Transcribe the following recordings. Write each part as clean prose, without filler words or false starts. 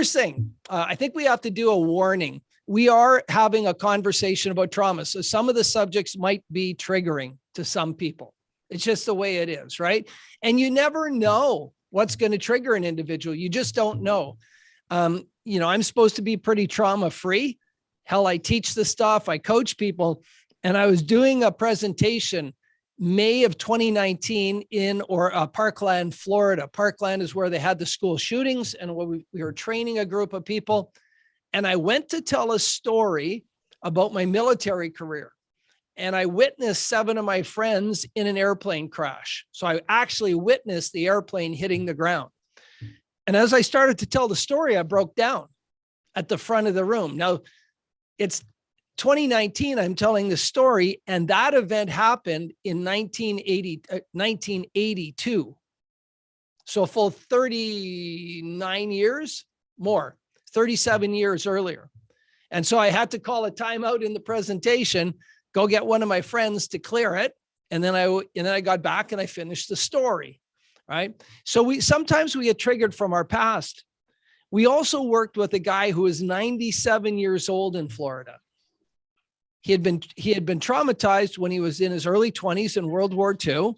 first thing, I think we have to do a warning. We are having a conversation about trauma. So some of the subjects might be triggering to some people. It's just the way it is, right? And you never know what's going to trigger an individual. You just don't know. I'm supposed to be pretty trauma-free. Hell, I teach the stuff, I coach people. And I was doing a presentation May of 2019 in Parkland, Florida. Parkland is where they had the school shootings, and we were training a group of people. And I went to tell a story about my military career. And I witnessed 7 of my friends in an airplane crash. So I actually witnessed the airplane hitting the ground. And as I started to tell the story, I broke down at the front of the room. Now, it's 2019, I'm telling the story, and that event happened in 1982. So a full 39 years, more, 37 years earlier. And so I had to call a timeout in the presentation, go get one of my friends to clear it. And then I got back and I finished the story, right? So sometimes we get triggered from our past. We also worked with a guy who was 97 years old in Florida. He had been traumatized when he was in his early 20s in World War II.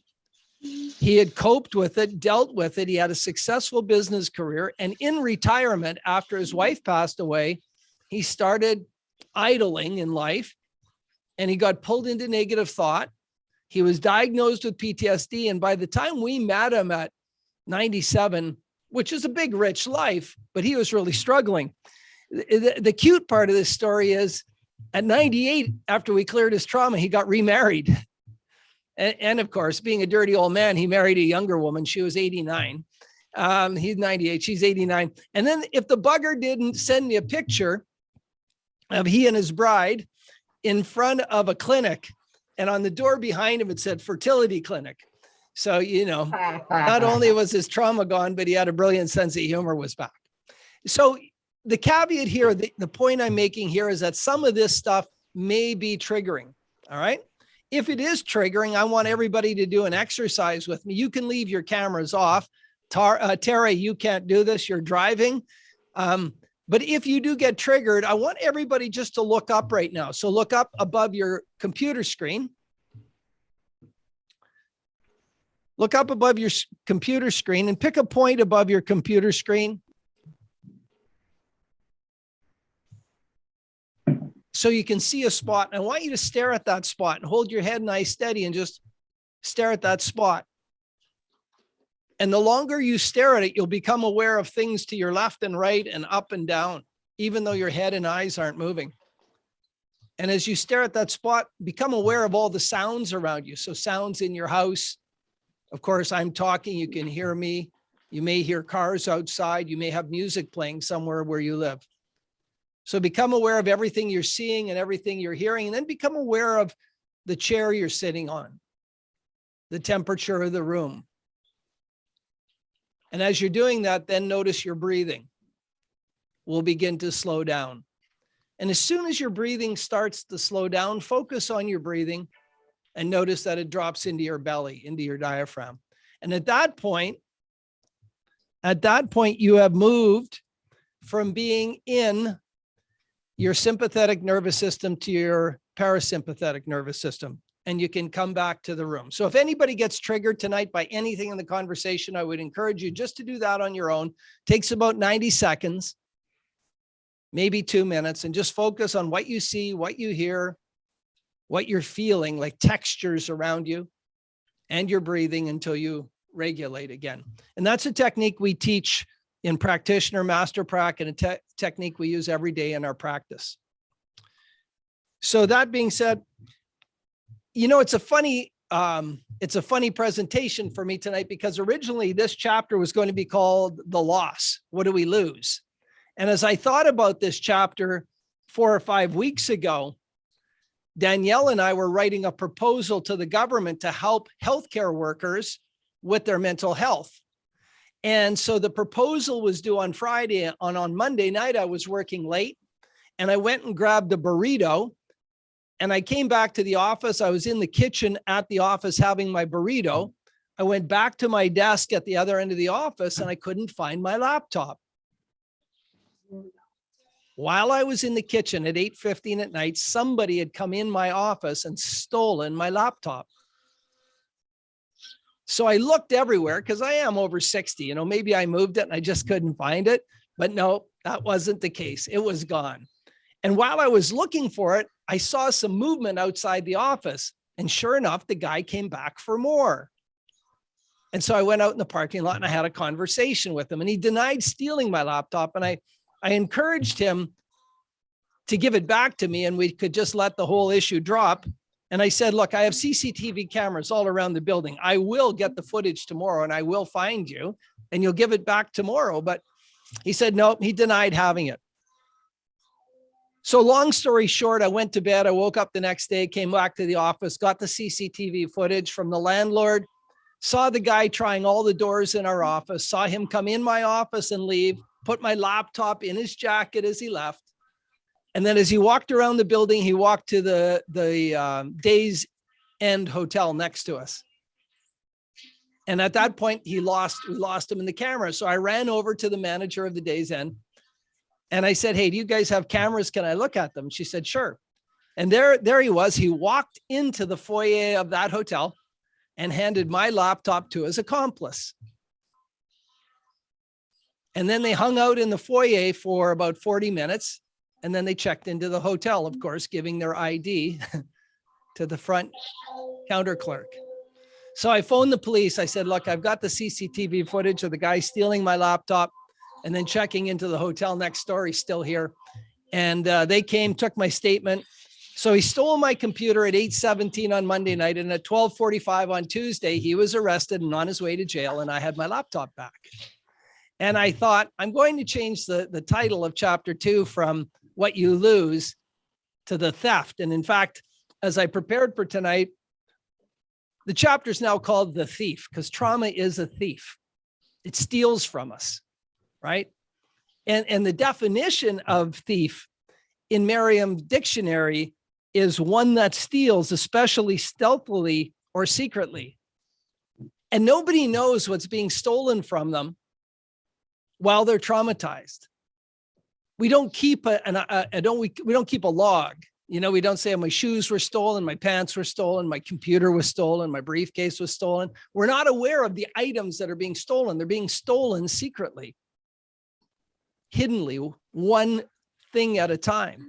He had coped with it, dealt with it. He had a successful business career. And in retirement, after his wife passed away, he started idling in life and he got pulled into negative thought. He was diagnosed with PTSD. And by the time we met him at 97, which is a big, rich life, but he was really struggling. The cute part of this story is at 98, after we cleared his trauma, he got remarried. And of course, being a dirty old man, he married a younger woman. She was 89. He's 98, she's 89. And then if the bugger didn't send me a picture of he and his bride in front of a clinic, and on the door behind him, it said fertility clinic. So, not only was his trauma gone, but he had a brilliant sense of humor was back. So the caveat here, the point I'm making here is that some of this stuff may be triggering. All right. If it is triggering, I want everybody to do an exercise with me. You can leave your cameras off. Tara, you can't do this. You're driving. But if you do get triggered, I want everybody just to look up right now. So look up above your computer screen. Look up above your computer screen and pick a point above your computer screen. So you can see a spot. I want you to stare at that spot and hold your head nice steady and just stare at that spot. And the longer you stare at it, you'll become aware of things to your left and right and up and down, even though your head and eyes aren't moving. And as you stare at that spot, become aware of all the sounds around you. So sounds in your house. Of course, I'm talking, you can hear me. You may hear cars outside. You may have music playing somewhere where you live. So become aware of everything you're seeing and everything you're hearing, and then become aware of the chair you're sitting on, the temperature of the room. And as you're doing that, then notice your breathing will begin to slow down. And as soon as your breathing starts to slow down, focus on your breathing and notice that it drops into your belly, into your diaphragm. And at that point, you have moved from being in your sympathetic nervous system to your parasympathetic nervous system, and you can come back to the room. So if anybody gets triggered tonight by anything in the conversation, I would encourage you just to do that on your own. Takes about 90 seconds, maybe 2 minutes, and just focus on what you see, what you hear, what you're feeling, like textures around you, and your breathing until you regulate again. And that's a technique we teach in Practitioner Master Prac, and a technique we use every day in our practice. So that being said, it's a funny presentation for me tonight, because originally this chapter was going to be called The Loss. What do we lose? And as I thought about this chapter 4 or 5 weeks ago, Danielle and I were writing a proposal to the government to help healthcare workers with their mental health. And so the proposal was due on Friday. On Monday night, I was working late and I went and grabbed a burrito and I came back to the office. I was in the kitchen at the office having my burrito. I went back to my desk at the other end of the office and I couldn't find my laptop. While I was in the kitchen at 8:15 at night, somebody had come in my office and stolen my laptop. So I looked everywhere because I am over 60, maybe I moved it and I just couldn't find it, but no, that wasn't the case. It was gone. And while I was looking for it, I saw some movement outside the office. And sure enough, the guy came back for more. And so I went out in the parking lot and I had a conversation with him, and he denied stealing my laptop. And I encouraged him to give it back to me and we could just let the whole issue drop. And I said, look, I have CCTV cameras all around the building. I will get the footage tomorrow and I will find you and you'll give it back tomorrow. But he said, no, he denied having it. So long story short, I went to bed. I woke up the next day, came back to the office, got the CCTV footage from the landlord, saw the guy trying all the doors in our office, saw him come in my office and leave, put my laptop in his jacket as he left. And then as he walked around the building, he walked to the Days End Hotel next to us. And at that point, we lost him in the camera. So I ran over to the manager of the Days End and I said, hey, do you guys have cameras? Can I look at them? She said, sure. And there he was. He walked into the foyer of that hotel and handed my laptop to his accomplice. And then they hung out in the foyer for about 40 minutes. And then they checked into the hotel, of course, giving their ID to the front counter clerk. So I phoned the police. I said, look, I've got the CCTV footage of the guy stealing my laptop and then checking into the hotel next door. He's still here. And they came, took my statement. So he stole my computer at 8:17 on Monday night. And at 12:45 on Tuesday, he was arrested and on his way to jail. And I had my laptop back. And I thought, I'm going to change the title of chapter 2 from What You Lose to the Theft. And in fact, as I prepared for tonight, the chapter is now called The Thief, because trauma is a thief. It steals from us, right? And the definition of thief in Merriam Dictionary is one that steals, especially stealthily or secretly. And nobody knows what's being stolen from them while they're traumatized. We don't keep we don't keep a log. We don't say my shoes were stolen, my pants were stolen, my computer was stolen, my briefcase was stolen. We're not aware of the items that are being stolen. They're being stolen secretly, hiddenly, one thing at a time.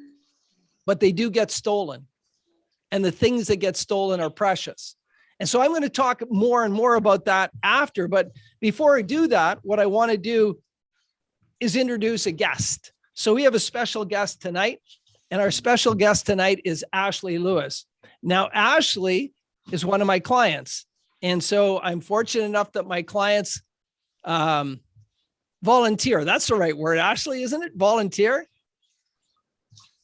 But they do get stolen. And the things that get stolen are precious. And so I'm going to talk more and more about that after. But before I do that, what I want to do is introduce a guest. So we have a special guest tonight, and our special guest tonight is Ashley Lewis. Now, Ashley is one of my clients. And so I'm fortunate enough that my clients volunteer. That's the right word, Ashley, isn't it? Volunteer?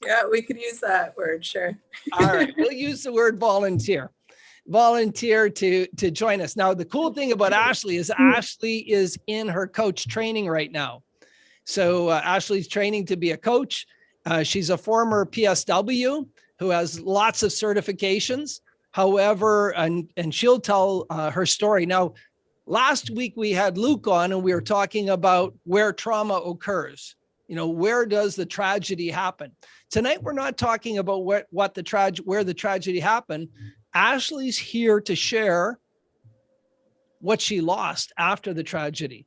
Yeah, we could use that word, sure. All right, we'll use the word volunteer. Volunteer to join us. Now, the cool thing about Ashley is in her coach training right now. So Ashley's training to be a coach. She's a former PSW who has lots of certifications. However, and she'll tell her story. Now, last week we had Luke on and we were talking about where trauma occurs. Where does the tragedy happen? Tonight, we're not talking about where the tragedy happened. Ashley's here to share what she lost after the tragedy,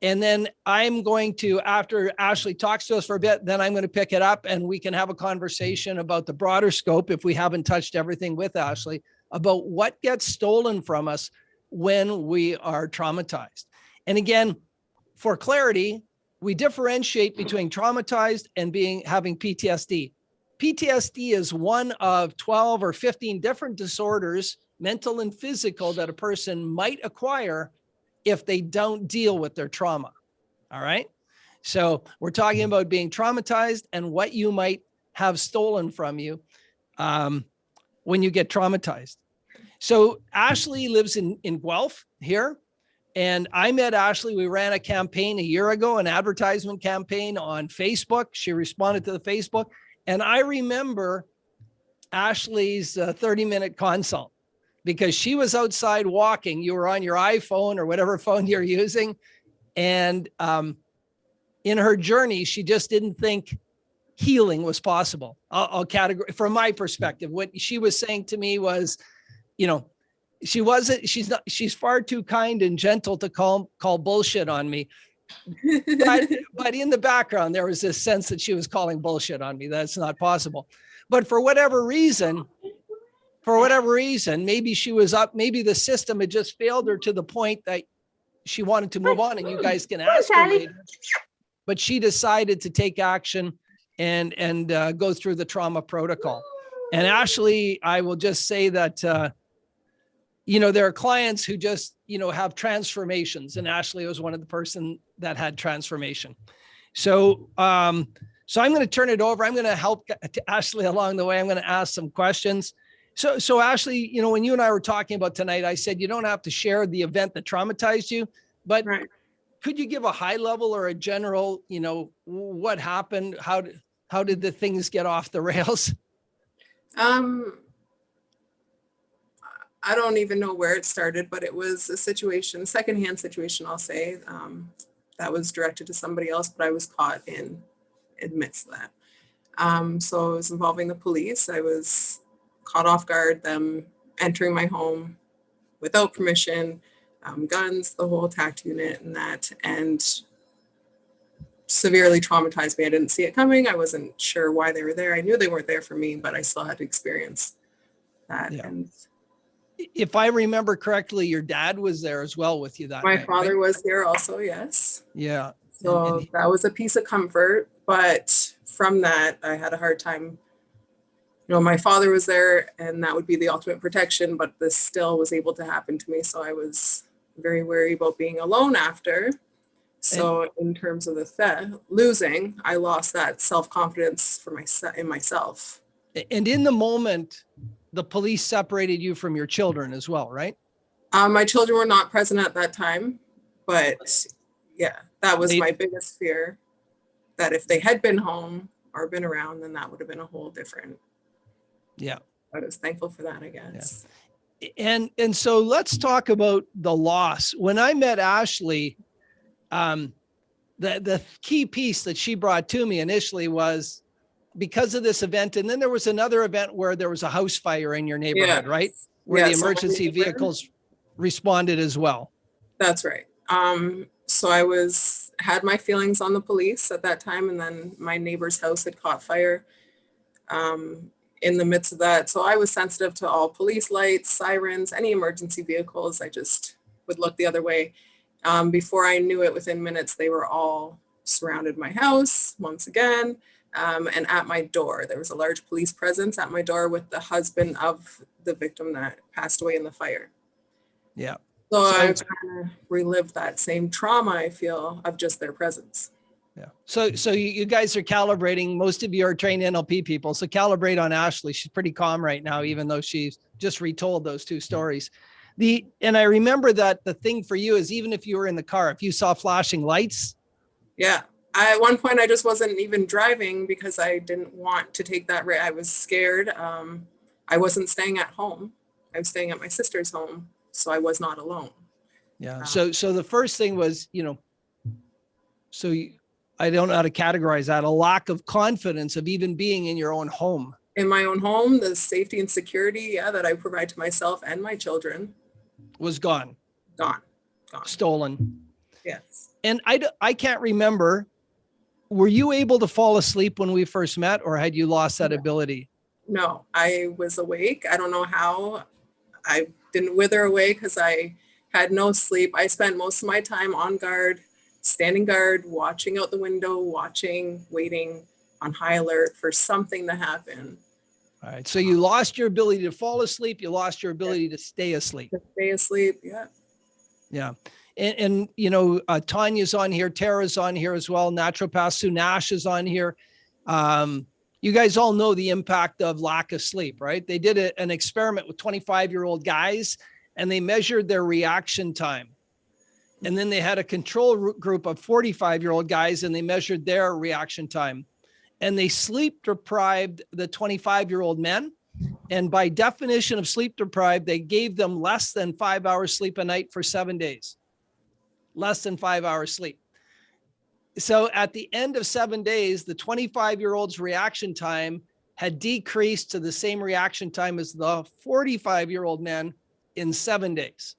and then I'm going to, after Ashley talks to us for a bit, then I'm going to pick it up and we can have a conversation about the broader scope, if we haven't touched everything with Ashley, about what gets stolen from us when we are traumatized. And again, for clarity, we differentiate between traumatized and having PTSD. PTSD is one of 12 or 15 different disorders, mental and physical, that a person might acquire if they don't deal with their trauma. All right. So we're talking about being traumatized and what you might have stolen from you when you get traumatized. So Ashley lives in Guelph here. And I met Ashley. We ran a campaign a year ago, an advertisement campaign on Facebook. She responded to the Facebook. And I remember Ashley's 30-minute consult, because she was outside walking. You were on your iPhone or whatever phone you're using. And in her journey, she just didn't think healing was possible. I'll categorize from my perspective. What she was saying to me was, you know, she's far too kind and gentle to call bullshit on me. But in the background, there was this sense that she was calling bullshit on me. That's not possible. But for whatever reason, maybe she was up, maybe the system had just failed her to the point that she wanted to move on, and you guys can ask her later. But she decided to take action and go through the trauma protocol. And Ashley, I will just say that, there are clients who just, have transformations, and Ashley was one of the person that had transformation. So I'm going to turn it over. I'm going to help Ashley along the way. I'm going to ask some questions. So Ashley, when you and I were talking about tonight, I said, you don't have to share the event that traumatized you, but right. Could you give a high level or a general, what happened? How did the things get off the rails? I don't even know where it started, but it was a situation, secondhand situation, I'll say, that was directed to somebody else, but I was caught in amidst that. So it was involving the police. I was caught off guard, them entering my home without permission, guns, the whole attack unit and that, and severely traumatized me. I didn't see it coming. I wasn't sure why they were there. I knew they weren't there for me, but I still had to experience that. Yeah. And if I remember correctly, your dad was there as well with you that my night, father right? was here also, yes. Yeah. So that was a piece of comfort. But from that, I had a hard time. My father was there, and that would be the ultimate protection, but this still was able to happen to me. So I was very wary about being alone after. So in terms of the losing, I lost that self-confidence in myself. And in the moment, the police separated you from your children as well, right? My children were not present at that time, but yeah, that was my biggest fear, that if they had been home or been around, then that would have been a whole different. Yeah. I was thankful for that, I guess. Yeah. And so let's talk about the loss. When I met Ashley, the key piece that she brought to me initially was because of this event. And then there was another event where there was a house fire in your neighborhood, right? Where the emergency vehicles responded as well. That's right. So I had my feelings on the police at that time, and then my neighbor's house had caught fire in the midst of that. So I was sensitive to all police lights, sirens, any emergency vehicles. I just would look the other way. Before I knew it, within minutes, they were all surrounded my house once again. And at my door, there was a large police presence at my door with the husband of the victim that passed away in the fire. Yeah. So I kind of relived that same trauma, I feel, of just their presence. Yeah. So you guys are calibrating. Most of you are trained NLP people. So calibrate on Ashley. She's pretty calm right now, even though she's just retold those two stories. And I remember that the thing for you is, even if you were in the car, if you saw flashing lights. Yeah. At one point, I just wasn't even driving because I didn't want to take that risk. I was scared. I wasn't staying at home. I was staying at my sister's home, so I was not alone. Yeah. So the first thing was, I don't know how to categorize that, a lack of confidence of even being in your own home. In my own home, the safety and security, that I provide to myself and my children was gone. Gone. Stolen. Yes. And I can't remember. Were you able to fall asleep when we first met, or had you lost that ability? No, I was awake. I don't know how. I didn't wither away because I had no sleep. I spent most of my time on guard, standing guard, watching out the window, waiting on high alert for something to happen. All right. So you lost your ability to fall asleep. You lost your ability to stay asleep. Yeah. Yeah. And Tanya's on here, Tara's on here as well. Naturopath Sunash is on here. You guys all know the impact of lack of sleep, right? They did an experiment with 25-year-old guys, and they measured their reaction time. And then they had a control group of 45-year-old guys, and they measured their reaction time. And they sleep deprived the 25-year-old men. And by definition of sleep deprived, they gave them less than 5 hours sleep a night for 7 days. Less than 5 hours sleep. So at the end of 7 days, the 25-year-old's reaction time had decreased to the same reaction time as the 45-year-old man in 7 days.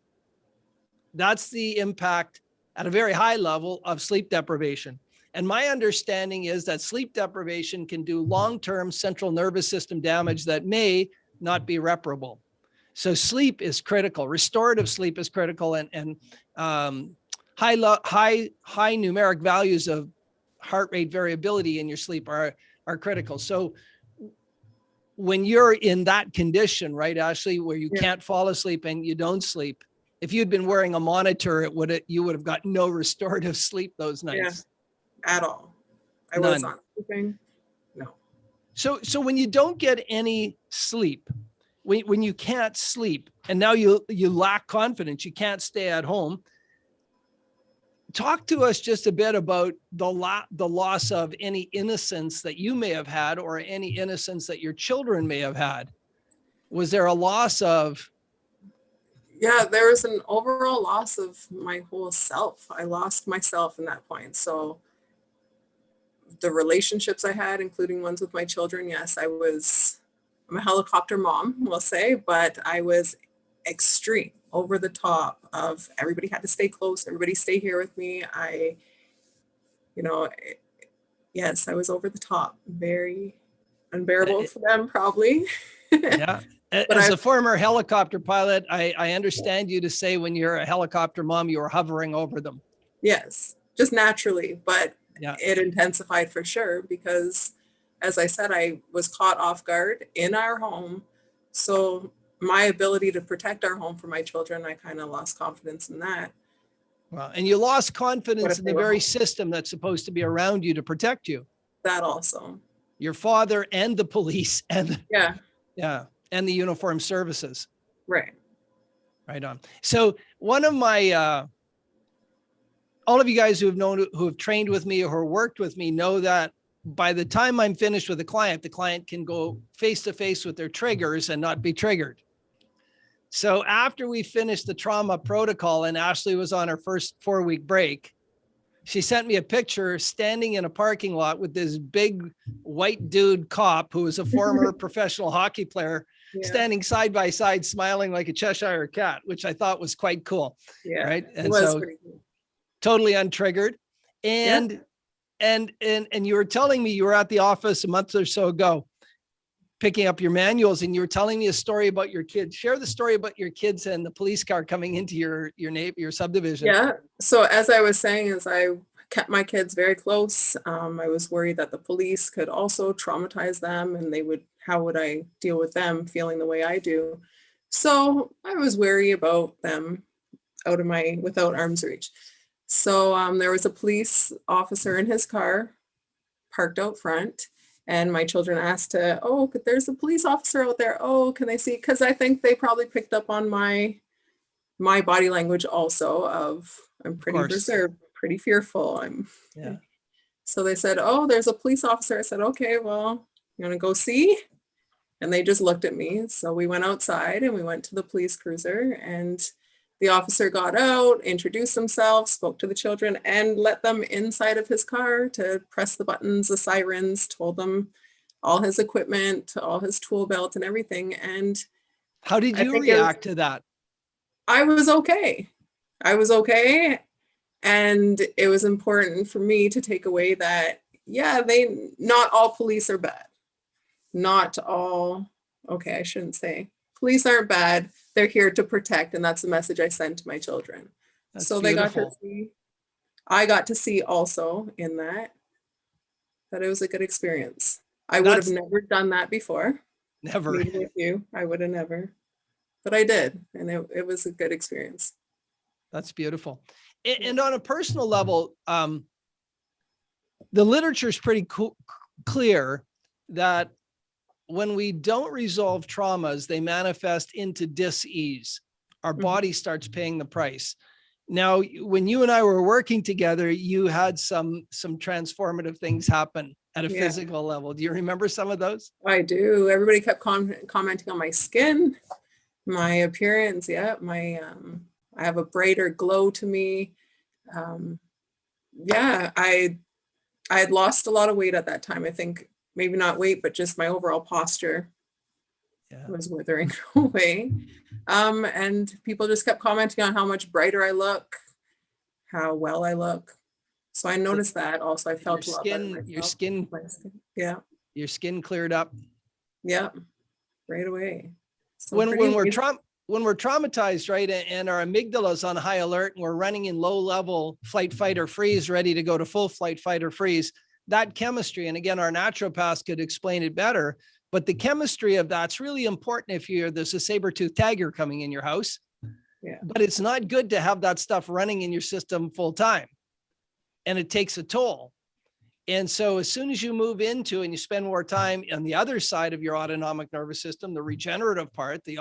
That's the impact at a very high level of sleep deprivation. And my understanding is that sleep deprivation can do long-term central nervous system damage that may not be reparable. So sleep is critical. Restorative sleep is critical, and high numeric values of heart rate variability in your sleep are critical. So when you're in that condition, right, Ashley, where you can't fall asleep and you don't sleep, if you'd been wearing a monitor, you would have got no restorative sleep those nights. Yeah, at all. I None. was not sleeping. No. So when you don't get any sleep, when you can't sleep, and now you lack confidence, you can't stay at home. Talk to us just a bit about the loss of any innocence that you may have had, or any innocence that your children may have had. Was there a loss of? Yeah, there was an overall loss of my whole self. I lost myself in that point. So the relationships I had, including ones with my children, yes, I'm a helicopter mom, we'll say, but I was extreme, over the top of everybody had to stay close, everybody stay here with me. Yes, I was over the top, very unbearable for them probably. Yeah. But As a former helicopter pilot, I understand you to say when you're a helicopter mom, you were hovering over them. Yes, just naturally, but yeah, it intensified for sure because, as I said, I was caught off guard in our home. So my ability to protect our home for my children, I kind of lost confidence in that. Well, and you lost confidence in the very home? system that's supposed to be around you to protect you. That also. Your father and the police and yeah, and the uniformed services. Right. Right on. So one of my all of you guys who have trained with me or worked with me know that by the time I'm finished with the client can go face to face with their triggers and not be triggered. So after we finished the trauma protocol and Ashley was on her first 4-week break, she sent me a picture standing in a parking lot with this big white dude cop who was a former professional hockey player, standing side by side, smiling like a Cheshire cat, which I thought was quite cool. Yeah. Right. And it was so pretty cool. Totally untriggered. And you were telling me you were at the office a month or so ago, picking up your manuals, and you were telling me a story about your kids. Share the story about your kids and the police car coming into your subdivision. Yeah. So as I was saying, is I kept my kids very close. I was worried that the police could also traumatize them, and how would I deal with them feeling the way I do? So I was wary about them without arm's reach. So there was a police officer in his car parked out front, and my children asked there's a police officer out there. Oh, can they see? Because I think they probably picked up on my body language also of I'm pretty reserved, pretty fearful. So they said, oh, there's a police officer. I said, okay, well, you want to go see? And they just looked at me. So we went outside and we went to the police cruiser, and the officer got out, introduced himself, spoke to the children, and let them inside of his car to press the buttons, the sirens, told them all his equipment, all his tool belt and everything. And how did you react to that? I was okay. And it was important for me to take away that, not all police are bad. Not all, okay, I shouldn't say. Police aren't bad. They're here to protect, and that's the message I sent to my children. That's so beautiful. They got to see. I got to see also in that it was a good experience. I would have never done that before. Never. Meeting with you, I would have never. But I did, and it was a good experience. That's beautiful. And on a personal level, the literature is pretty clear that when we don't resolve traumas, they manifest into dis-ease. Our body starts paying the price. Now, when you and I were working together, you had some transformative things happen at a physical level. Do you remember some of those? I do. Everybody kept commenting on my skin, my appearance. Yeah, I have a brighter glow to me. yeah, I had lost a lot of weight at that time. I think maybe not weight, but just my overall posture Yeah. was withering away. And people just kept commenting on how much brighter I look, how well I look. So I noticed that also. I felt a lot better myself. Yeah, your skin cleared up. yeah, right away. So When pretty we're amazing. when we're traumatized, right, and our amygdala is on high alert and we're running in low level flight, fight, or freeze, ready to go to full flight, fight, or freeze, that chemistry, and again, our naturopaths could explain it better, but the chemistry of that's really important if there's a saber-toothed tiger coming in your house. Yeah. But it's not good to have that stuff running in your system full time, and it takes a toll. And so as soon as you move into and you spend more time on the other side of your autonomic nervous system, the regenerative part, the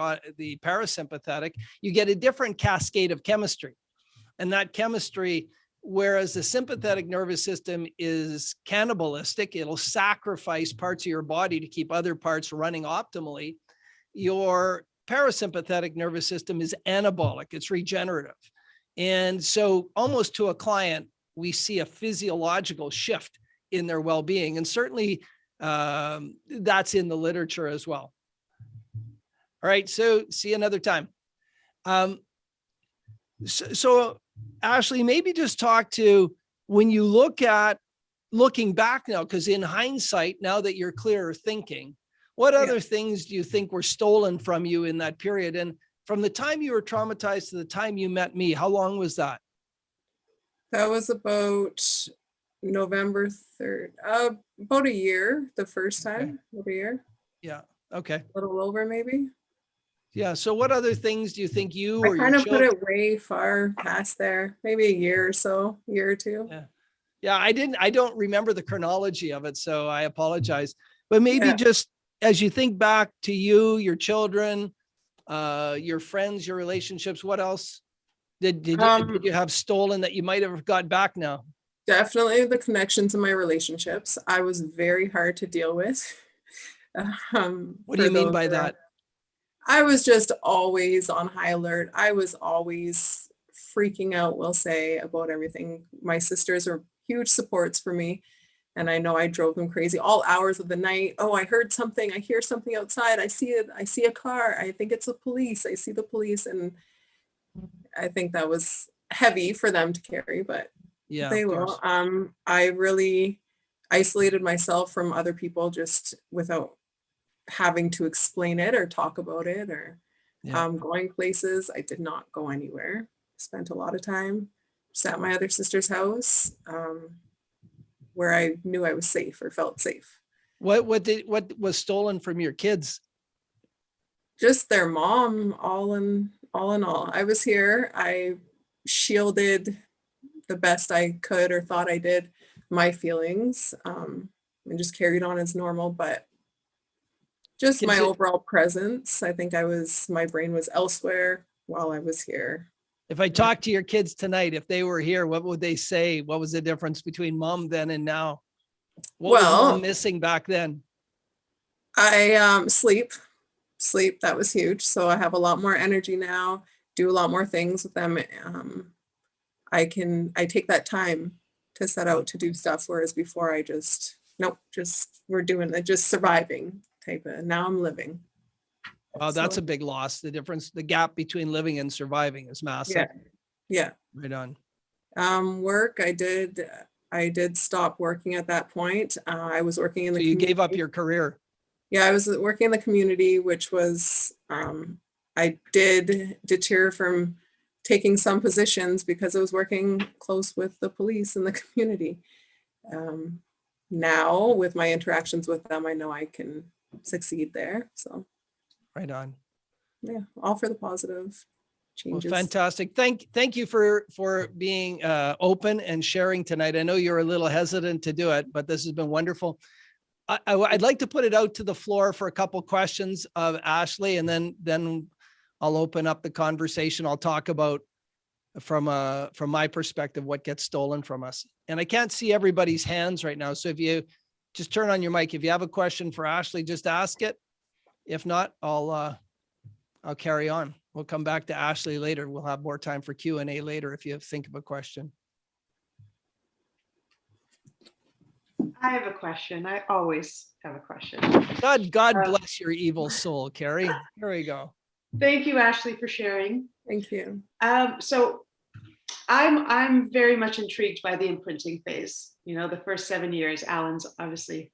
parasympathetic, you get a different cascade of chemistry. And that chemistry, whereas the sympathetic nervous system is cannibalistic, it'll sacrifice parts of your body to keep other parts running optimally. Your parasympathetic nervous system is anabolic, it's regenerative. And so almost to a client, we see a physiological shift in their well-being. And certainly that's in the literature as well. All right, so see you another time. So Ashley, maybe just talk to, when you looking back now, because in hindsight, now that you're clearer thinking, what other things do you think were stolen from you in that period? And from the time you were traumatized to the time you met me, how long was that? That was about November 3rd, about a year, the first time, about a year. Yeah. Okay. A little over maybe. Yeah. So what other things do you think you I or your kind of put children? it way far past there, maybe a year or so, year or two. Yeah. Yeah. I don't remember the chronology of it, so I apologize. But maybe just as you think back to you, your children, your friends, your relationships, what else did you have stolen that you might have got back now? Definitely the connections in my relationships. I was very hard to deal with. What do you mean by that? I was just always on high alert. I was always freaking out, we'll say, about everything. My sisters are huge supports for me. And I know I drove them crazy all hours of the night. Oh, I heard something. I hear something outside. I see it. I see a car. I think it's the police. I see the police. And I think that was heavy for them to carry, but Yeah, they of will. course. I really isolated myself from other people just without having to explain it or talk about it or Yeah. going places. I did not go anywhere. Spent a lot of time just at my other sister's house where I knew I was safe or felt safe. What was stolen from your kids? Just their mom, all in all. I was here. I shielded the best I could or thought I did my feelings and just carried on as normal, but just my overall presence. I think my brain was elsewhere while I was here. If I talked to your kids tonight, if they were here, what would they say? What was the difference between mom then and now? What was mom missing back then? I sleep, that was huge. So I have a lot more energy now, do a lot more things with them. I take that time to set out to do stuff, whereas before I just we're doing it, just surviving type of. Now I'm living. Wow, that's a big loss. The difference, the gap between living and surviving is massive. Yeah. Right on. Work, I did stop working at that point. I was working in the community. You gave up your career. Yeah, I was working in the community, which was I did deter from taking some positions because I was working close with the police in the community. Now with my interactions with them, I know I can succeed there. So right on. Yeah, all for the positive changes. Well, fantastic. Thank you for being open and sharing tonight. I know you're a little hesitant to do it, but this has been wonderful. I'd like to put it out to the floor for a couple questions of Ashley, and then I'll open up the conversation. I'll talk about from my perspective what gets stolen from us. And I can't see everybody's hands right now, so if you just turn on your mic, if you have a question for Ashley, just ask it. If not, I'll carry on. We'll come back to Ashley later. We'll have more time for Q&A later if you think of a question. I have a question. I always have a question. God bless your evil soul, Carrie. Here we go. Thank you, Ashley, for sharing. Thank you. So I'm very much intrigued by the imprinting phase. You know, the first 7 years, Alan's obviously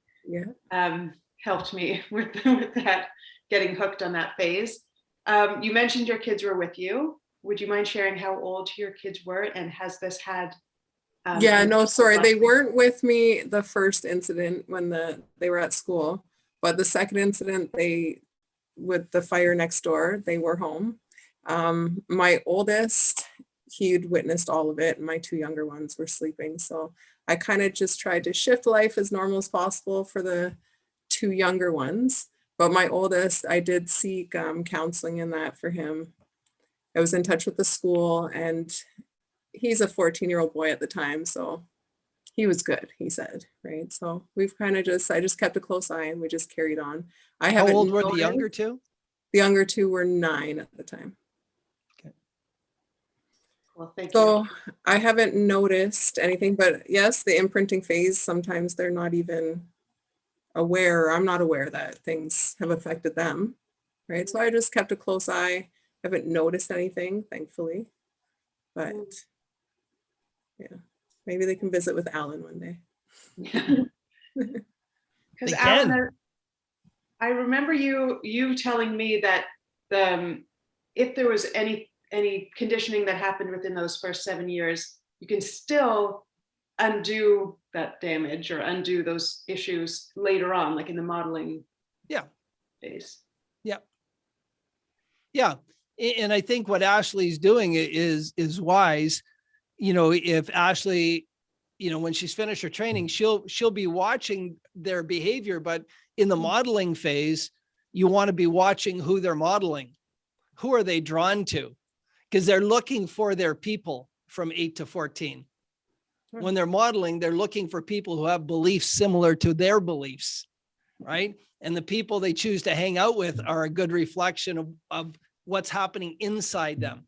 helped me with that, getting hooked on that phase. You mentioned your kids were with you. Would you mind sharing how old your kids were, and has this had yeah, no, sorry, they weren't with me the first incident when they were at school, but the second incident, with the fire next door, they were home. My oldest, he'd witnessed all of it, and my two younger ones were sleeping. So I kind of just tried to shift life as normal as possible for the two younger ones. But my oldest, I did seek counseling in that for him. I was in touch with the school, and he's a 14-year-old boy at the time, so he was good, he said, right? So we've kind of I just kept a close eye, and we just carried on. How old were the younger two? The younger two were 9 at the time. Okay. Well, thank so you. I haven't noticed anything, but yes, the imprinting phase, sometimes they're not even aware, or I'm not aware that things have affected them, right? So I just kept a close eye. Haven't noticed anything, thankfully, but yeah, maybe they can visit with Alan one day. Because Alan, I remember you telling me that if there was any conditioning that happened within those first 7 years, you can still undo that damage or undo those issues later on, like in the modeling phase. Yeah. And I think what Ashley's doing is wise. You know, if Ashley, you know, when she's finished her training, she'll be watching their behavior, but in the modeling phase, you want to be watching who they're modeling. Who are they drawn to? Because they're looking for their people from 8 to 14. When they're modeling, they're looking for people who have beliefs similar to their beliefs, right? And the people they choose to hang out with are a good reflection of what's happening inside them.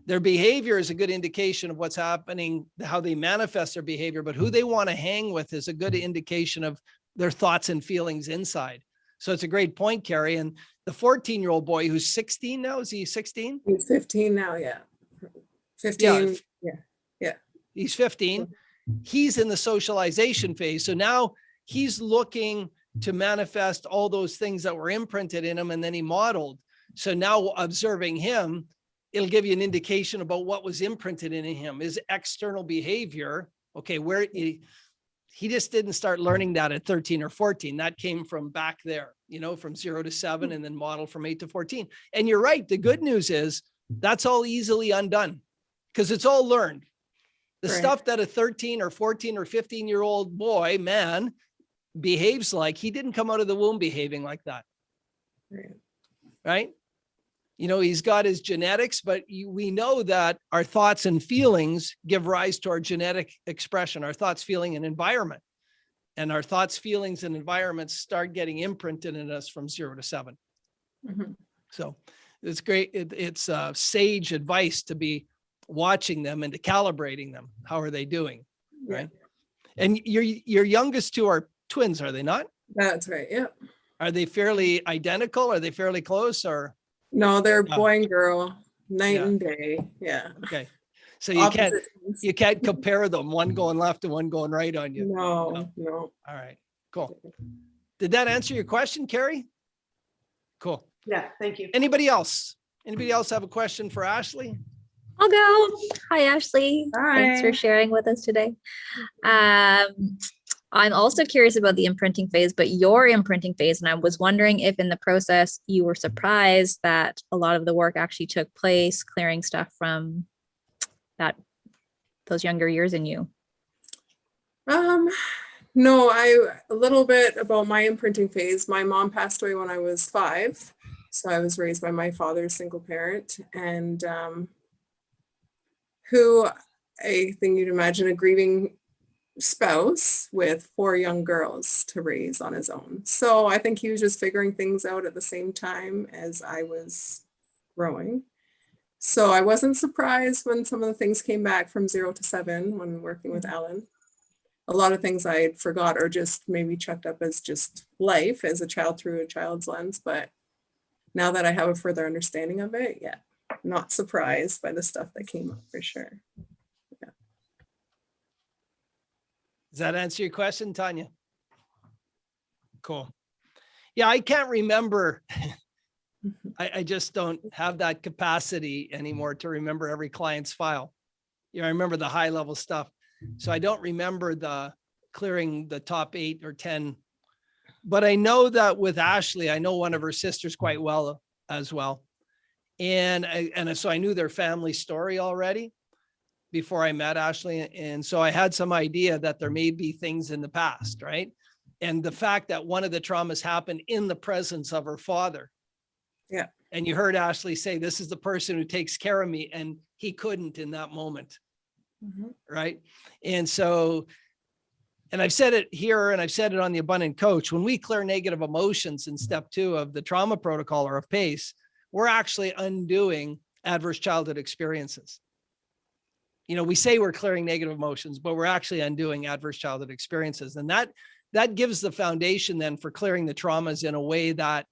Their behavior is a good indication of what's happening, how they manifest their behavior, but who they want to hang with is a good indication of their thoughts and feelings inside. So it's a great point, Carrie. And the 14-year-old boy who's 16 now, is he 16? He's 15 now, yeah. 15, yeah. He's 15. He's in the socialization phase. So now he's looking to manifest all those things that were imprinted in him, and then he modeled. So now observing him, it'll give you an indication about what was imprinted in him, his external behavior. Okay, where he just didn't start learning that at 13 or 14. That came from back there, you know, from 0 to 7, and then model from 8 to 14. And you're right. The good news is that's all easily undone because it's all learned. The stuff that a 13 or 14 or 15-year-old boy, man, behaves like, he didn't come out of the womb behaving like that. Right? You know, he's got his genetics, but we know that our thoughts and feelings give rise to our genetic expression, our thoughts, feeling, and environment. And our thoughts, feelings, and environments start getting imprinted in us from 0 to 7. So it's great. It's sage advice to be watching them and to calibrating them. How are they doing? Right. And your youngest two are twins, are they not? That's right. Yeah. Are they fairly identical? Are they fairly close, or? No, they're boy and girl, night and day. Yeah. Okay. So you can't compare them, one going left and one going right on you. No. All right, cool. Did that answer your question, Carrie? Cool. Yeah, thank you. Anybody else? Anybody else have a question for Ashley? I'll go. Hi, Ashley. Hi. Thanks for sharing with us today. I'm also curious about the imprinting phase, but your imprinting phase, and I was wondering if in the process you were surprised that a lot of the work actually took place, clearing stuff from those younger years in you. No, a little bit about my imprinting phase. My mom passed away when I was 5. So I was raised by my father, single parent, and who, I think you'd imagine, a grieving spouse with 4 young girls to raise on his own. So I think he was just figuring things out at the same time as I was growing. So I wasn't surprised when some of the things came back from 0 to 7 when working with Allen. a lot of things I forgot or just maybe chucked up as just life as a child through a child's lens. But now that I have a further understanding of it, yeah, not surprised by the stuff that came up for sure. Does that answer your question, Tanya? Cool. Yeah, I can't remember. I just don't have that capacity anymore to remember every client's file. You know, I remember the high level stuff. So I don't remember the clearing the top 8 or 10, but I know that with Ashley, I know one of her sisters quite well as well. And so I knew their family story already before I met Ashley. And so I had some idea that there may be things in the past, right? And the fact that one of the traumas happened in the presence of her father. Yeah. And you heard Ashley say, this is the person who takes care of me. And he couldn't in that moment. Mm-hmm. Right. And so, and I've said it here and I've said it on the Abundant Coach, when we clear negative emotions in step 2 of the trauma protocol or of PACE, we're actually undoing adverse childhood experiences. You know, we say we're clearing negative emotions, but we're actually undoing adverse childhood experiences. And that gives the foundation then for clearing the traumas in a way that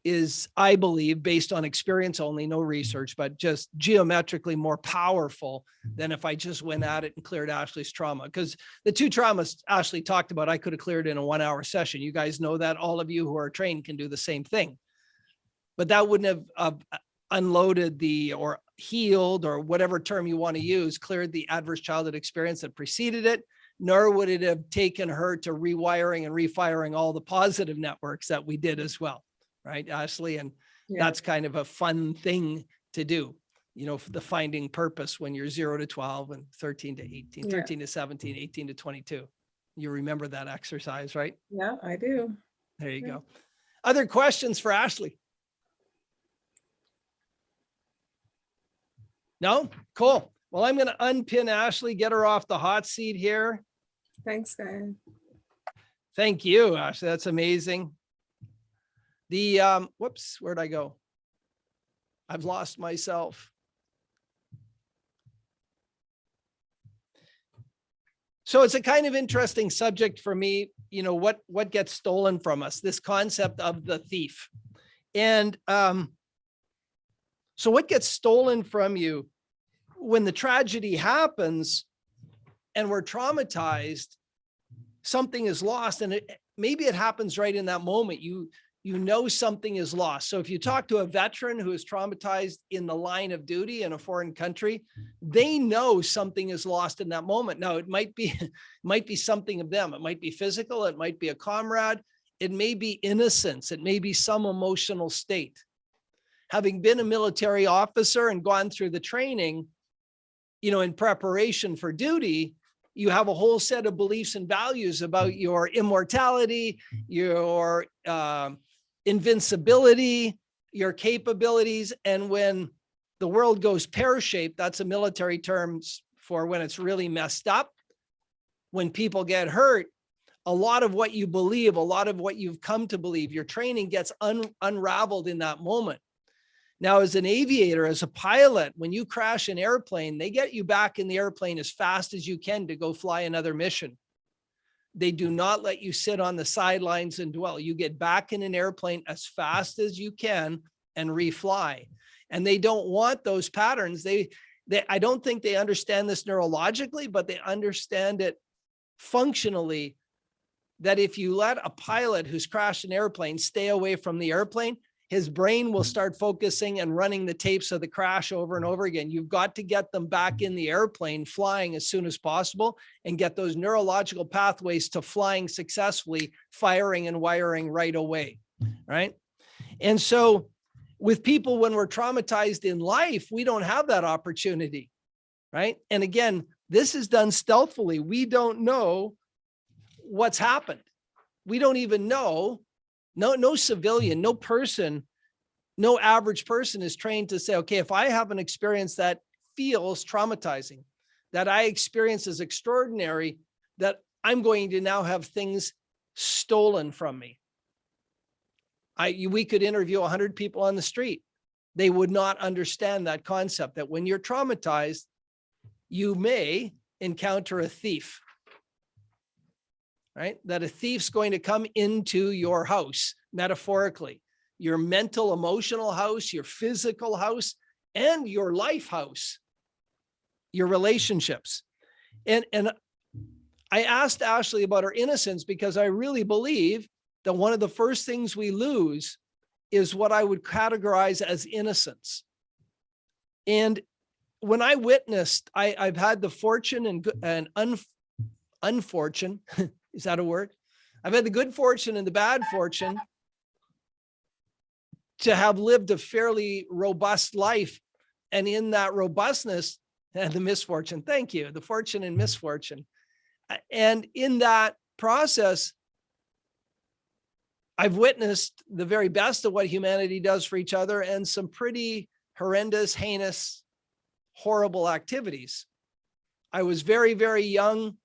is, I believe, based on experience only, no research, but just geometrically more powerful than if I just went at it and cleared Ashley's trauma. Because the 2 traumas Ashley talked about, I could have cleared in a 1-hour session. You guys know that. All of you who are trained can do the same thing. But that wouldn't have unloaded or healed, or whatever term you want to use, cleared the adverse childhood experience that preceded it, nor would it have taken her to rewiring and refiring all the positive networks that we did as well. Right, Ashley? And Yeah. that's kind of a fun thing to do, you know, the finding purpose when you're 0 to 12 and 13 to 18, Yeah. 13 to 17, 18 to 22. You remember that exercise, right? Yeah, I do. There you Yeah. go. Other questions for Ashley? No? Cool. Well, I'm going to unpin Ashley, get her off the hot seat here. Thanks, guys. Thank you, Ashley. That's amazing. The, whoops, where'd I go? I've lost myself. So it's a kind of interesting subject for me, you know, what gets stolen from us, this concept of the thief. And so what gets stolen from you when the tragedy happens and we're traumatized, something is lost, and maybe it happens right in that moment. You know something is lost. So if you talk to a veteran who is traumatized in the line of duty in a foreign country, they know something is lost in that moment. Now, it might be something of them. It might be physical. It might be a comrade. It may be innocence. It may be some emotional state. Having been a military officer and gone through the training, you know, in preparation for duty, you have a whole set of beliefs and values about your immortality, your invincibility, your capabilities. And when the world goes pear-shaped, that's a military term for when it's really messed up. When people get hurt, a lot of what you believe, a lot of what you've come to believe, your training gets unraveled in that moment. Now, as an aviator, as a pilot, when you crash an airplane, they get you back in the airplane as fast as you can to go fly another mission. They do not let you sit on the sidelines and dwell. You get back in an airplane as fast as you can and refly. And they don't want those patterns. I don't think they understand this neurologically, but they understand it functionally, that if you let a pilot who's crashed an airplane stay away from the airplane, his brain will start focusing and running the tapes of the crash over and over again. You've got to get them back in the airplane flying as soon as possible and get those neurological pathways to flying successfully, firing and wiring right away, right? And so with people, when we're traumatized in life, we don't have that opportunity, right? And again, this is done stealthily. We don't know what's happened. We don't even know. No civilian, no person, no average person is trained to say, okay, if I have an experience that feels traumatizing, that I experience as extraordinary, that I'm going to now have things stolen from me. We could interview 100 people on the street. They would not understand that concept, that when you're traumatized, you may encounter a thief. right? That a thief's going to come into your house, metaphorically, your mental, emotional house, your physical house, and your life house, your relationships. And I asked Ashley about her innocence because I really believe that one of the first things we lose is what I would categorize as innocence. And when I witnessed, I've had the fortune and unfortune, is that a word? I've had the good fortune and the bad fortune to have lived a fairly robust life. And in that robustness, and the misfortune, thank you, the fortune and misfortune. And in that process, I've witnessed the very best of what humanity does for each other and some pretty horrendous, heinous, horrible activities. I was very, very young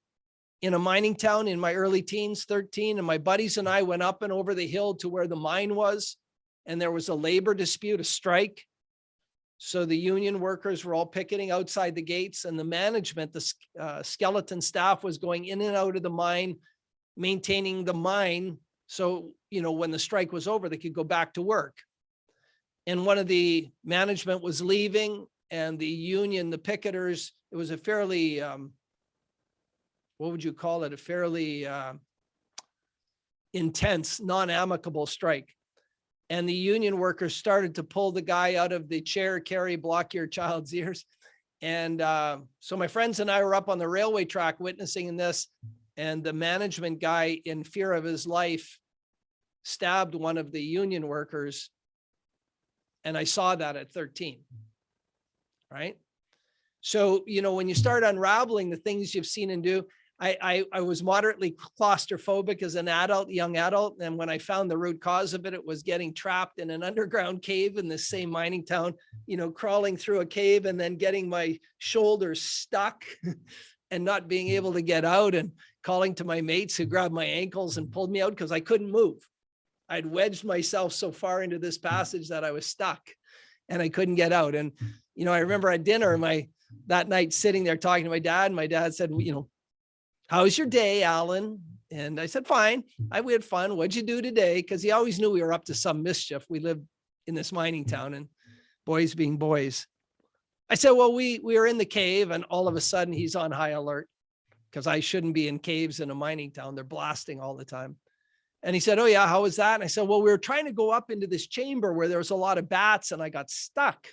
in a mining town in my early teens, 13, and my buddies and I went up and over the hill to where the mine was, and there was a labor dispute, a strike. So the union workers were all picketing outside the gates, and the management, the skeleton staff, was going in and out of the mine, maintaining the mine. So, you know, when the strike was over, they could go back to work. And one of the management was leaving, and the union, the picketers, it was a fairly, what would you call it? A fairly intense, non-amicable strike. And the union workers started to pull the guy out of the chair, carry, block your child's ears. And so my friends and I were up on the railway track witnessing this, and the management guy, in fear of his life, stabbed one of the union workers. And I saw that at 13, right? So, you know, when you start unraveling the things you've seen and do, I was moderately claustrophobic as an adult, young adult. And when I found the root cause of it, it was getting trapped in an underground cave in this same mining town, you know, crawling through a cave and then getting my shoulders stuck and not being able to get out, and calling to my mates who grabbed my ankles and pulled me out because I couldn't move. I'd wedged myself so far into this passage that I was stuck and I couldn't get out. And, you know, I remember at dinner, that night sitting there talking to my dad, and my dad said, you know, "How's your day, Allen?" And I said, "Fine. We had fun. What'd you do today?" Because he always knew we were up to some mischief. We lived in this mining town, and boys being boys. I said, "Well, we were in the cave," and all of a sudden he's on high alert because I shouldn't be in caves in a mining town. They're blasting all the time. And he said, "Oh yeah, how was that?" And I said, "Well, we were trying to go up into this chamber where there was a lot of bats and I got stuck."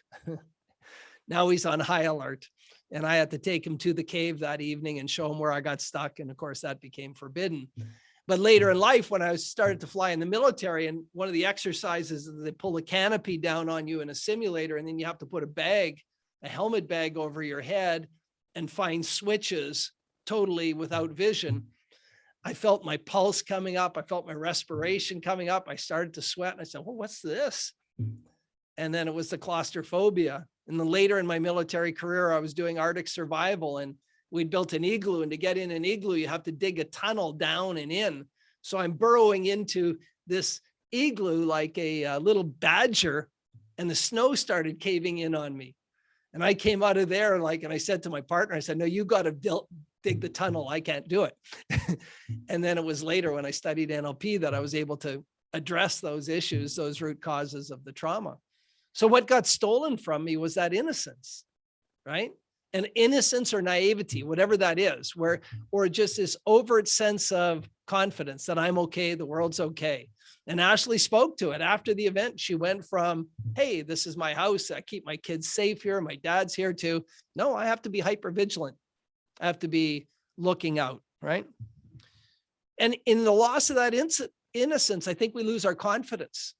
Now he's on high alert. And I had to take him to the cave that evening and show him where I got stuck. And of course, that became forbidden. But later in life, when I started to fly in the military, and one of the exercises is they pull a canopy down on you in a simulator, and then you have to put a helmet bag over your head and find switches totally without vision. I felt my pulse coming up. I felt my respiration coming up. I started to sweat, and I said, "Well, what's this?" And then it was the claustrophobia. And then later in my military career, I was doing Arctic survival, and we built an igloo. And to get in an igloo, you have to dig a tunnel down and in. So I'm burrowing into this igloo like a little badger, and the snow started caving in on me. And I came out of there and I said to my partner, I said, "No, you got to dig the tunnel. I can't do it." And then it was later when I studied NLP that I was able to address those issues, those root causes of the trauma. So what got stolen from me was that innocence, right? And innocence or naivety, whatever that is, or just this overt sense of confidence that I'm okay, the world's okay. And Ashley spoke to it after the event. She went from, "Hey, this is my house. I keep my kids safe here. My dad's here too." No, I have to be hyper vigilant. I have to be looking out, right? And in the loss of that innocence, I think we lose our confidence.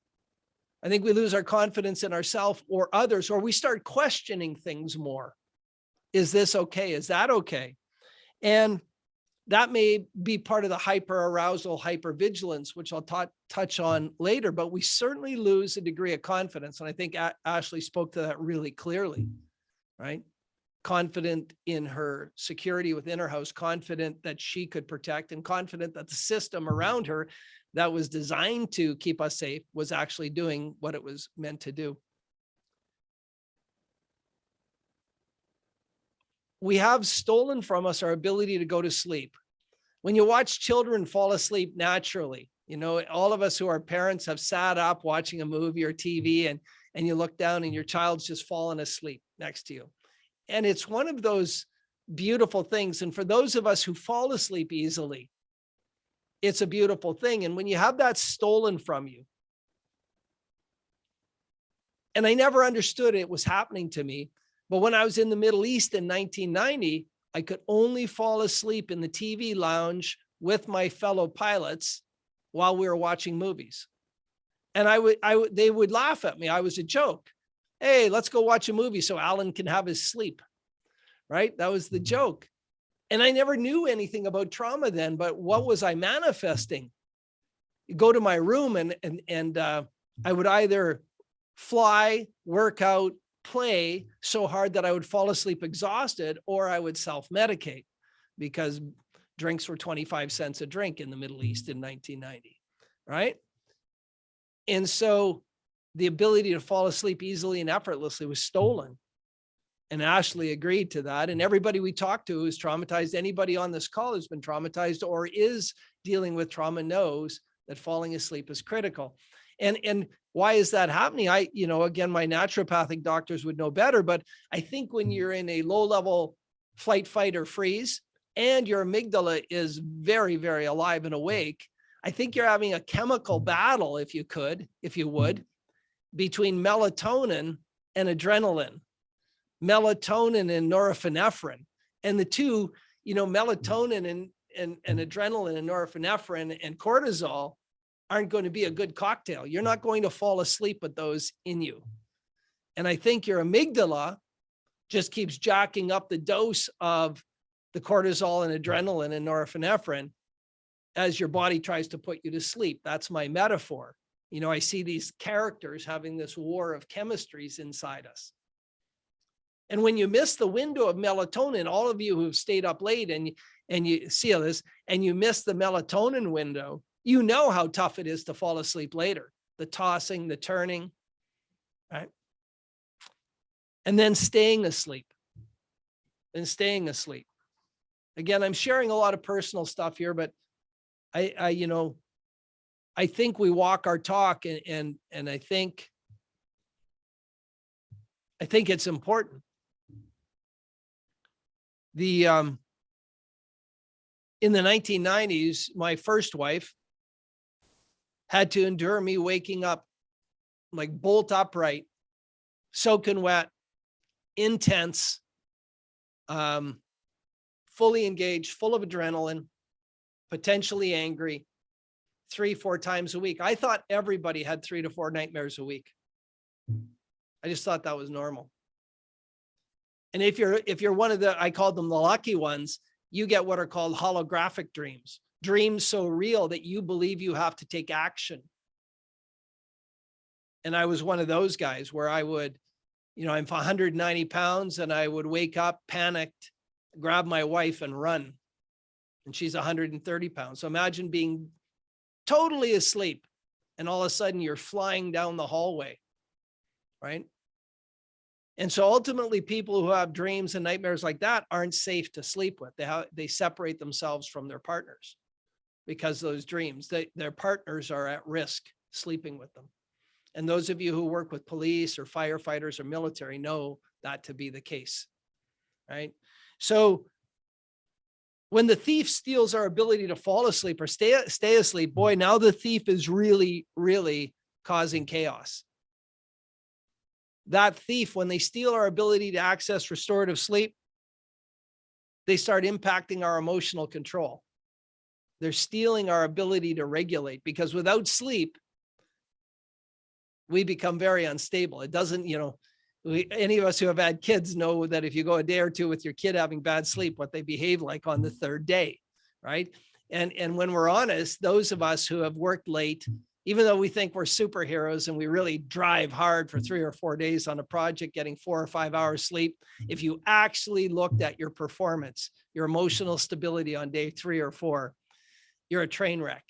I think we lose our confidence in ourselves or others, or we start questioning things more. Is this okay? Is that okay? And that may be part of the hyper-arousal, hyper-vigilance, which I'll touch on later, but we certainly lose a degree of confidence. And I think Ashley spoke to that really clearly, right? Confident in her security within her house, confident that she could protect, and confident that the system around her that was designed to keep us safe was actually doing what it was meant to do. We have stolen from us our ability to go to sleep. When you watch children fall asleep naturally, you know, all of us who are parents have sat up watching a movie or TV, and you look down and your child's just fallen asleep next to you. And it's one of those beautiful things. And for those of us who fall asleep easily, it's a beautiful thing. And when you have that stolen from you, and I never understood it was happening to me, but when I was in the Middle East in 1990, I could only fall asleep in the TV lounge with my fellow pilots while we were watching movies. And they would laugh at me. I was a joke. Hey, let's go watch a movie so Allen can have his sleep, right? That was the joke. And I never knew anything about trauma then, but what was I manifesting? You go to my room and I would either fly, work out, play so hard that I would fall asleep exhausted, or I would self-medicate because drinks were 25 cents a drink in the Middle East in 1990, right? And so the ability to fall asleep easily and effortlessly was stolen. And Ashley agreed to that. And everybody we talked to who's traumatized, anybody on this call who's been traumatized or is dealing with trauma knows that falling asleep is critical. And why is that happening? Again, my naturopathic doctors would know better, but I think when you're in a low level flight, fight, or freeze, and your amygdala is very, very alive and awake, I think you're having a chemical battle, if you would, between melatonin and adrenaline, melatonin and norepinephrine. And the two, melatonin and adrenaline and norepinephrine and cortisol aren't going to be a good cocktail. You're not going to fall asleep with those in you. And I think your amygdala just keeps jacking up the dose of the cortisol and adrenaline and norepinephrine as your body tries to put you to sleep. That's my metaphor. I see these characters having this war of chemistries inside us. And when you miss the window of melatonin, all of you who've stayed up late and you see this, and you miss the melatonin window, you know how tough it is to fall asleep later. The tossing, the turning, right? And then staying asleep. Again, I'm sharing a lot of personal stuff here, but I think we walk our talk, and I think it's important. In the 1990s, my first wife had to endure me waking up like bolt upright, soaking wet, intense, fully engaged, full of adrenaline, potentially angry, 3-4 times a week. I thought everybody had 3 to 4 nightmares a week. I just thought that was normal. And if you're one of I called them the lucky ones, you get what are called holographic dreams, dreams so real that you believe you have to take action. And I was one of those guys where I would, I'm 190 pounds and I would wake up panicked, grab my wife and run. And she's 130 pounds. So imagine being totally asleep and all of a sudden you're flying down the hallway, right? And so ultimately people who have dreams and nightmares like that aren't safe to sleep with. They separate themselves from their partners because those dreams, their partners are at risk sleeping with them. And those of you who work with police or firefighters or military know that to be the case, right? So when the thief steals our ability to fall asleep or stay asleep, boy, now the thief is really, really causing chaos. That thief, when they steal our ability to access restorative sleep, they start impacting our emotional control. They're stealing our ability to regulate, because without sleep, we become very unstable. It doesn't, any of us who have had kids know that if you go a day or two with your kid having bad sleep, what they behave like on the third day, right? And when we're honest, those of us who have worked late, even though we think we're superheroes and we really drive hard for 3 or 4 days on a project, getting 4 or 5 hours sleep, if you actually looked at your performance, your emotional stability on day 3 or 4, you're a train wreck,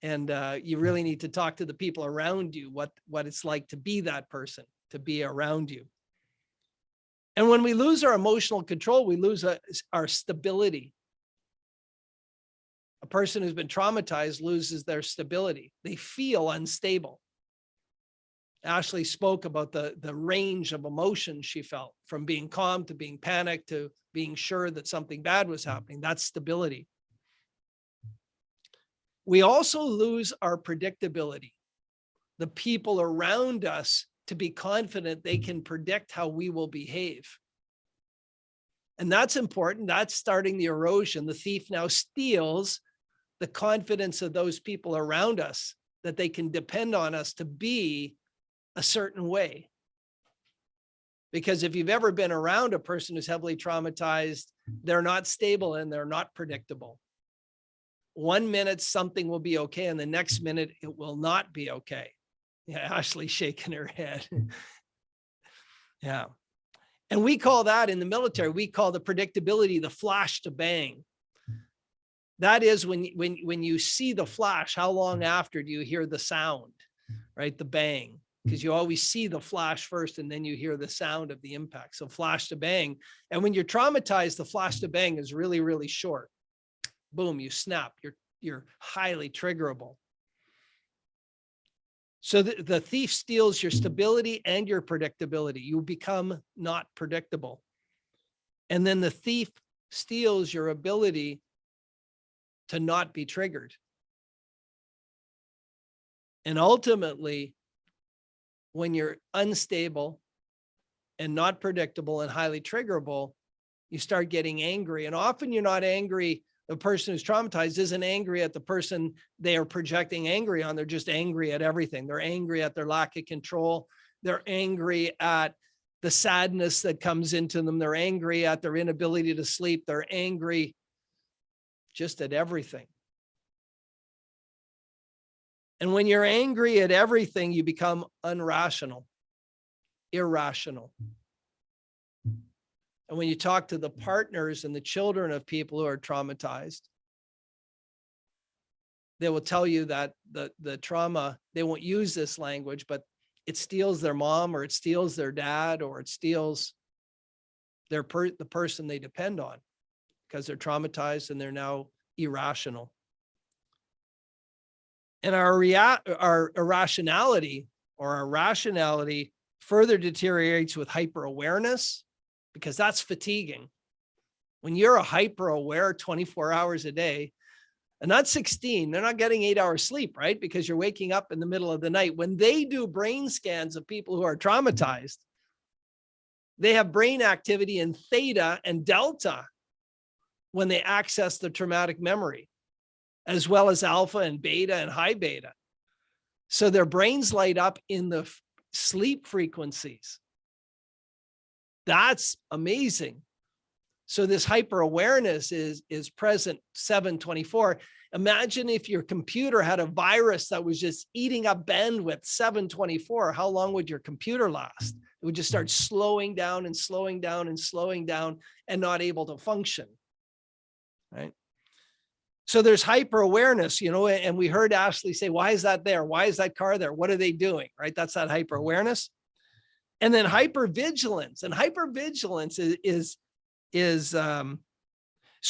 and you really need to talk to the people around you, what it's like to be that person, to be around you. And when we lose our emotional control, we lose our stability. A person who's been traumatized loses their stability. They feel unstable. Ashley spoke about the range of emotions she felt, from being calm to being panicked to being sure that something bad was happening. That's stability. We also lose our predictability. The people around us to be confident they can predict how we will behave. And that's important. That's starting the erosion. The thief now steals the confidence of those people around us, that they can depend on us to be a certain way. Because if you've ever been around a person who's heavily traumatized, they're not stable and they're not predictable. 1 minute something will be okay, and the next minute it will not be okay. Yeah, Ashley's shaking her head. Yeah. And we call that in the military, we call the predictability the flash to bang. That is when you see the flash, how long after do you hear the sound, right? The bang, because you always see the flash first and then you hear the sound of the impact. So flash to bang. And when you're traumatized, the flash to bang is really, really short. Boom, you snap, you're highly triggerable. So the thief steals your stability and your predictability. You become not predictable. And then the thief steals your ability to not be triggered. And ultimately, when you're unstable and not predictable and highly triggerable, you start getting angry. And often you're not angry. The person who's traumatized isn't angry at the person they are projecting angry on. They're just angry at everything. They're angry at their lack of control. They're angry at the sadness that comes into them. They're angry at their inability to sleep. They're angry just at everything. And when you're angry at everything, you become irrational. And when you talk to the partners and the children of people who are traumatized, they will tell you that the trauma, they won't use this language, but it steals their mom, or it steals their dad, or it steals the person they depend on, because they're traumatized and they're now irrational. And our irrationality or our rationality further deteriorates with hyper-awareness, because that's fatiguing. When you're a hyper-aware 24 hours a day, and not 16, they're not getting 8 hours sleep, right? Because you're waking up in the middle of the night. When they do brain scans of people who are traumatized, they have brain activity in theta and delta when they access the traumatic memory, as well as alpha and beta and high beta. So their brains light up in the sleep frequencies. That's amazing. So this hyper awareness is present 7/24. Imagine if your computer had a virus that was just eating up bandwidth 7/24. How long would your computer last? It would just start slowing down and slowing down and slowing down and not able to function, right? So there's hyper awareness, and we heard Ashley say, why is that there? Why is that car there? What are they doing, right? That's that hyper awareness. And then hypervigilance, and hypervigilance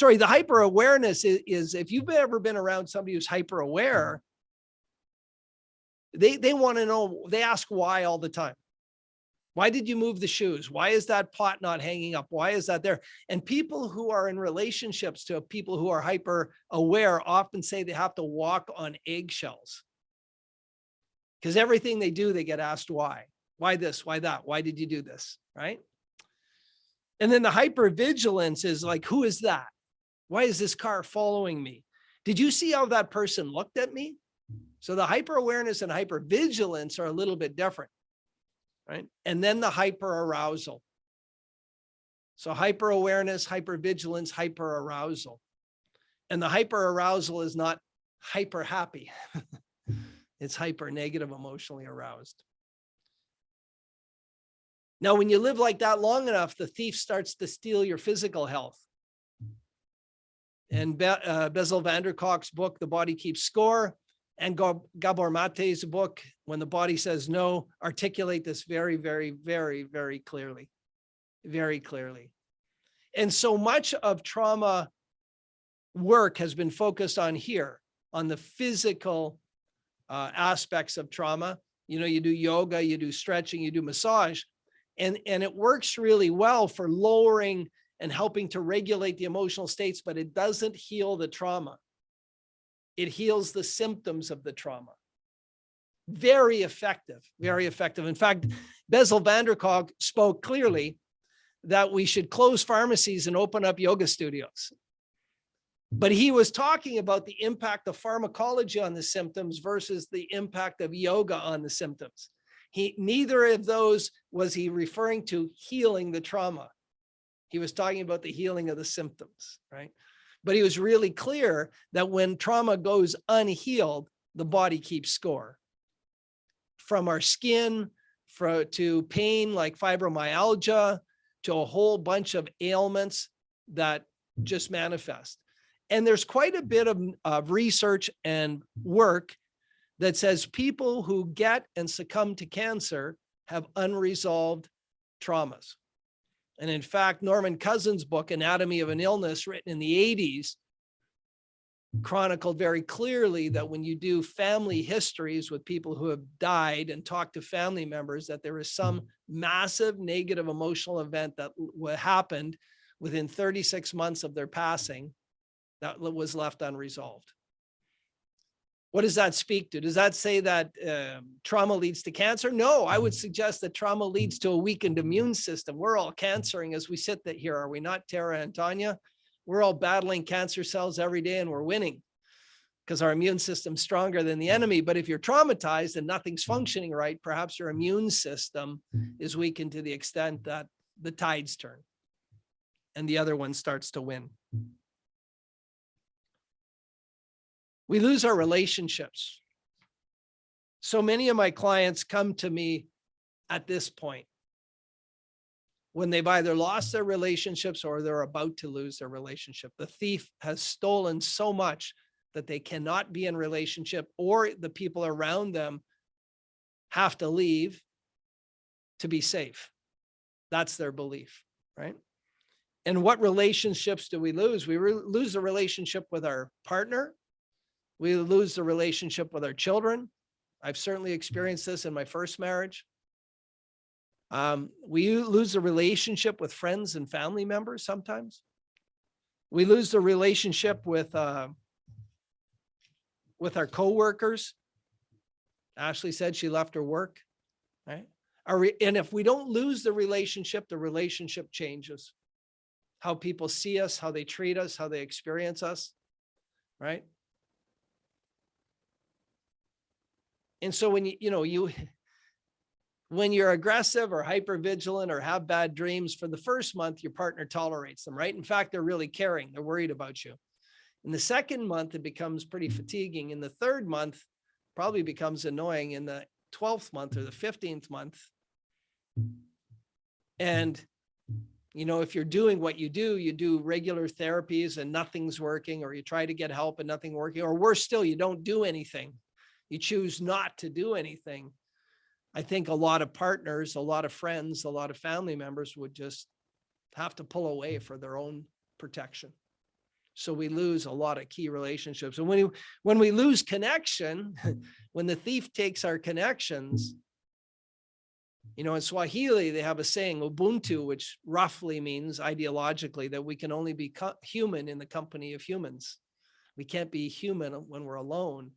the hyper awareness is if you've ever been around somebody who's hyper aware, they want to know, they ask why all the time. Why did you move the shoes? Why is that pot not hanging up? Why is that there? And people who are in relationships to people who are hyper aware often say they have to walk on eggshells, because everything they do, they get asked why. Why this? Why that? Why did you do this? Right? And then the hypervigilance is like, who is that? Why is this car following me? Did you see how that person looked at me? So the hyperawareness and hypervigilance are a little bit different, right? And then the hyperarousal. So hyperawareness, hypervigilance, hyperarousal. And the hyperarousal is not hyper happy. It's hyper negative, emotionally aroused. Now, when you live like that long enough, the thief starts to steal your physical health. And Bessel van der Kolk's book, The Body Keeps Score, and Gabor Mate's book, When the Body Says No, articulate this very, very, very, very clearly. Very clearly. And so much of trauma work has been focused on here, on the physical aspects of trauma. You know, you do yoga, you do stretching, you do massage, and it works really well for lowering and helping to regulate the emotional states, but it doesn't heal the trauma. It heals the symptoms of the trauma. Very effective, very effective. In fact, Bessel van der Kolk spoke clearly that we should close pharmacies and open up yoga studios. But he was talking about the impact of pharmacology on the symptoms versus the impact of yoga on the symptoms. Neither of those was he referring to healing the trauma. He was talking about the healing of the symptoms, right? But he was really clear that when trauma goes unhealed, the body keeps score. From our skin to pain like fibromyalgia, to a whole bunch of ailments that just manifest. And there's quite a bit of research and work that says people who get and succumb to cancer have unresolved traumas. And in fact, Norman Cousins' book, Anatomy of an Illness, written in the 80s, chronicled very clearly that when you do family histories with people who have died and talk to family members, that there is some massive negative emotional event that happened within 36 months of their passing that was left unresolved. What does that speak to? Does that say that trauma leads to cancer? No, I would suggest that trauma leads to a weakened immune system. We're all cancering as we sit here, are we not, Tara and Tanya? We're all battling cancer cells every day and we're winning because our immune system's stronger than the enemy. But if you're traumatized and nothing's functioning right, perhaps your immune system is weakened to the extent that the tides turn and the other one starts to win. We lose our relationships. So many of my clients come to me at this point when they've either lost their relationships or they're about to lose their relationship. The thief has stolen so much that they cannot be in relationship, or the people around them have to leave to be safe. That's their belief, right? And what relationships do we lose? We lose the relationship with our partner. We lose the relationship with our children. I've certainly experienced this in my first marriage. We lose the relationship with friends and family members sometimes. We lose the relationship with our coworkers. Ashley said she left her work, right? And if we don't lose the relationship changes. How people see us, how they treat us, how they experience us, right? And so when when you're aggressive or hypervigilant or have bad dreams, for the first month, your partner tolerates them, right? In fact, they're really caring. They're worried about you. In the second month, it becomes pretty fatiguing. In the third month, probably becomes annoying. In the 12th month or the 15th month. And, if you're doing what you do regular therapies and nothing's working, or you try to get help and nothing working, or worse still, you don't do anything. You choose not to do anything. I think a lot of partners, a lot of friends, a lot of family members would just have to pull away for their own protection. So we lose a lot of key relationships. And when we lose connection, when the thief takes our connections, in Swahili, they have a saying, Ubuntu, which roughly means ideologically that we can only be human in the company of humans. We can't be human when we're alone.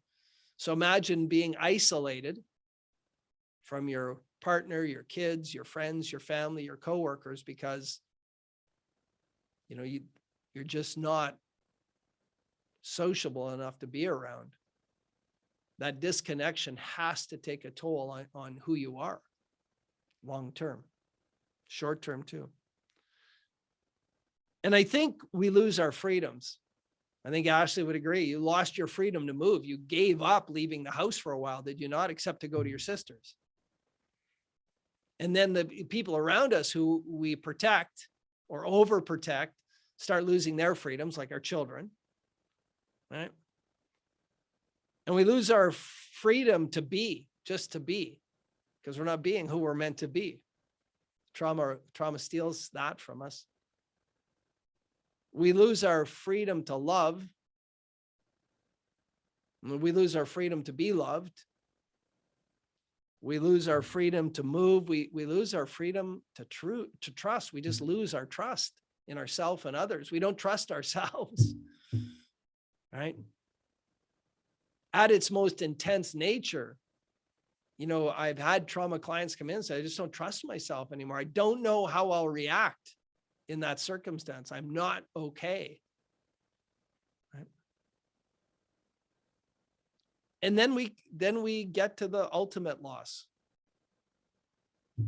So imagine being isolated from your partner, your kids, your friends, your family, your coworkers, because, you're just not sociable enough to be around. That disconnection has to take a toll on who you are, long-term, short-term too. And I think we lose our freedoms. I think Ashley would agree. You lost your freedom to move. You gave up leaving the house for a while, did you not? Except to go to your sister's. And then the people around us who we protect or overprotect start losing their freedoms, like our children, right? And we lose our freedom to be, just to be, because we're not being who we're meant to be. Trauma steals that from us. We lose our freedom to love. We lose our freedom to be loved. We lose our freedom to move. We lose our freedom to trust. We just lose our trust in ourselves and others. We don't trust ourselves, right? At its most intense nature, you know, I've had trauma clients come in and say, I just don't trust myself anymore. I don't know how I'll react in that circumstance. I'm not okay. Right? And then we get to the ultimate loss,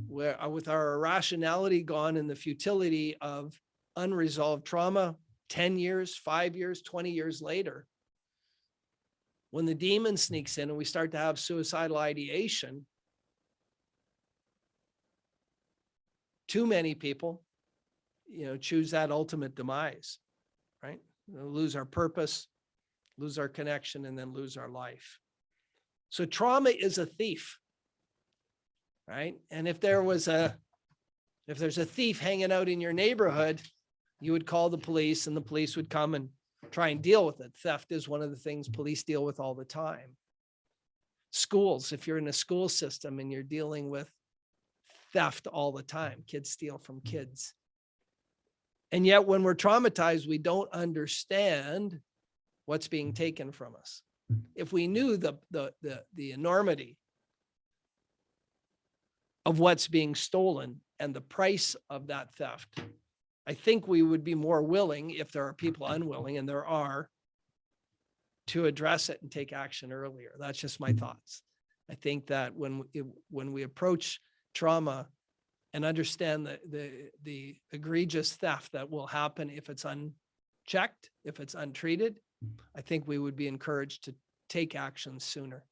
where with our irrationality gone and the futility of unresolved trauma 10 years, 5 years, 20 years later, when the demon sneaks in and we start to have suicidal ideation, too many people, you know, choose that ultimate demise, right? We'll lose our purpose, lose our connection, and then lose our life. So trauma is a thief, right? And if there's a thief hanging out in your neighborhood, you would call the police and the police would come and try and deal with it. Theft is one of the things police deal with all the time. Schools, if you're in a school system and you're dealing with theft all the time, kids steal from kids. And yet when we're traumatized, we don't understand what's being taken from us. If we knew the enormity of what's being stolen and the price of that theft, I think we would be more willing, if there are people unwilling, and there are, to address it and take action earlier. That's just my thoughts. I think that when we approach trauma and understand the egregious theft that will happen if it's unchecked, if it's untreated, I think we would be encouraged to take action sooner.